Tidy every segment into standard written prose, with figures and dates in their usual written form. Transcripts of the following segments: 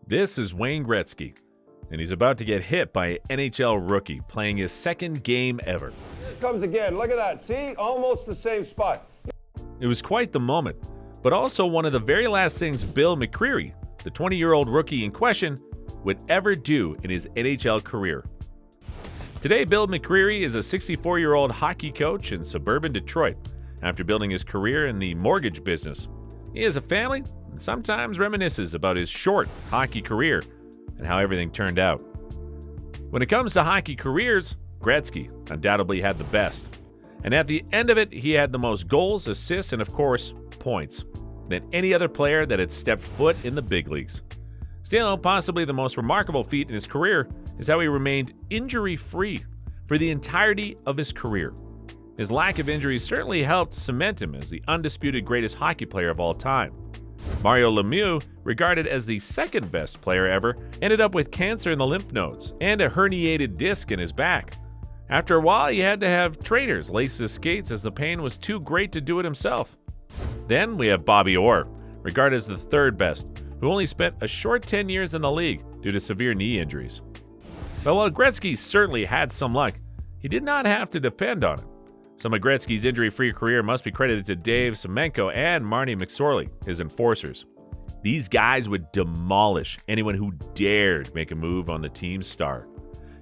This is Wayne Gretzky, and he's about to get hit by an NHL rookie playing his second game ever. Here it comes again. Look at that. See? Almost the same spot. It was quite the moment, but also one of the very last things Bill McCreary, the 20-year-old rookie in question, would ever do in his NHL career. Today, Bill McCreary is a 64-year-old hockey coach in suburban Detroit after building his career in the mortgage business. He has a family and sometimes reminisces about his short hockey career and how everything turned out. When it comes to hockey careers, Gretzky undoubtedly had the best. And at the end of it, he had the most goals, assists, and of course, points than any other player that had stepped foot in the big leagues. Still, possibly the most remarkable feat in his career is how he remained injury-free for the entirety of his career. His lack of injuries certainly helped cement him as the undisputed greatest hockey player of all time. Mario Lemieux, regarded as the second best player ever, ended up with cancer in the lymph nodes and a herniated disc in his back. After a while, he had to have trainers lace his skates as the pain was too great to do it himself. Then we have Bobby Orr, regarded as the third best, who only spent a short 10 years in the league due to severe knee injuries. But while Gretzky certainly had some luck, he did not have to depend on it. Some of Gretzky's injury-free career must be credited to Dave Semenko and Marty McCreary, his enforcers. These guys would demolish anyone who dared make a move on the team's star.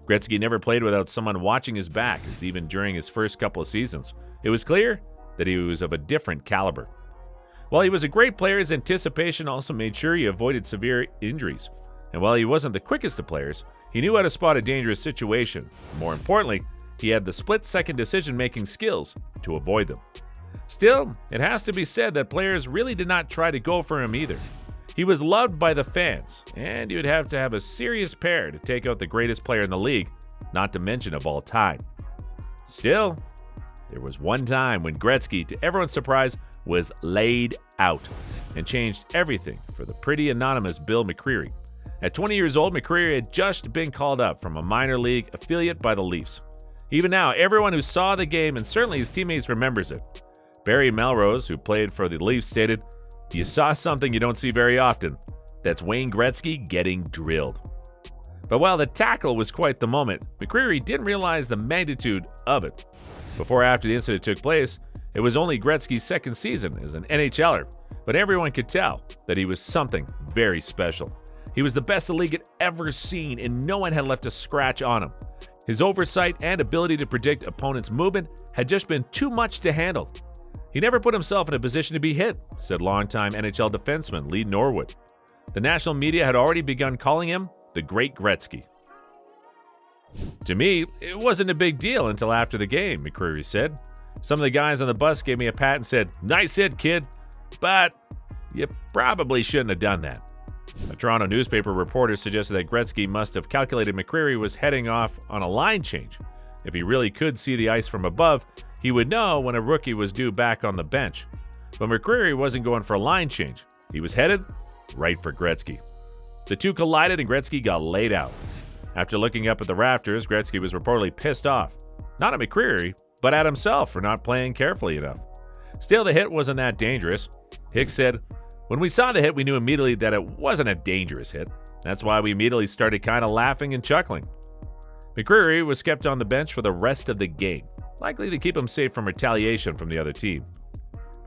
Gretzky never played without someone watching his back, as even during his first couple of seasons, it was clear that he was of a different caliber. While he was a great player, his anticipation also made sure he avoided severe injuries. And while he wasn't the quickest of players, he knew how to spot a dangerous situation. More importantly, he had the split-second decision-making skills to avoid them. Still, it has to be said that players really did not try to go for him either. He was loved by the fans, and you would have to have a serious pair to take out the greatest player in the league, not to mention of all time. Still, there was one time when Gretzky, to everyone's surprise, was laid out and changed everything for the pretty anonymous Bill McCreary. At 20 years old, McCreary had just been called up from a minor league affiliate by the Leafs. Even now, everyone who saw the game, and certainly his teammates, remembers it. Barry Melrose, who played for the Leafs, stated, "You saw something you don't see very often. That's Wayne Gretzky getting drilled." But while the tackle was quite the moment, McCreary didn't realize the magnitude of it. Before or after the incident took place, it was only Gretzky's second season as an NHLer, but everyone could tell that he was something very special. He was the best the league had ever seen, and no one had left a scratch on him. His oversight and ability to predict opponents' movement had just been too much to handle. He never put himself in a position to be hit, said longtime NHL defenseman Lee Norwood. The national media had already begun calling him the Great Gretzky. "To me, it wasn't a big deal until after the game," McCreary said. "Some of the guys on the bus gave me a pat and said, 'Nice hit, kid, but you probably shouldn't have done that.'" A Toronto newspaper reporter suggested that Gretzky must have calculated McCreary was heading off on a line change. If he really could see the ice from above, he would know when a rookie was due back on the bench. But McCreary wasn't going for a line change. He was headed right for Gretzky. The two collided and Gretzky got laid out. After looking up at the rafters, Gretzky was reportedly pissed off. Not at McCreary, but at himself for not playing carefully enough. Still, the hit wasn't that dangerous. Hicks said, "When we saw the hit, we knew immediately that it wasn't a dangerous hit. That's why we immediately started kind of laughing and chuckling." McCreary was kept on the bench for the rest of the game, likely to keep him safe from retaliation from the other team.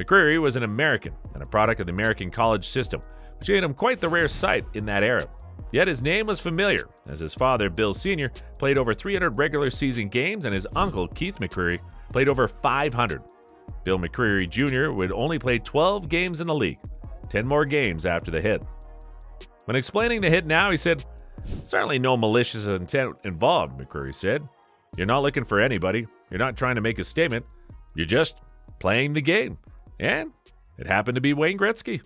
McCreary was an American and a product of the American college system, which made him quite the rare sight in that era. Yet his name was familiar, as his father, Bill Sr., played over 300 regular season games, and his uncle, Keith McCreary, played over 500. Bill McCreary Jr. would only play 12 games in the league, 10 more games after the hit. When explaining the hit now, he said, "Certainly no malicious intent involved," McCreary said. "You're not looking for anybody. You're not trying to make a statement. You're just playing the game." And it happened to be Wayne Gretzky.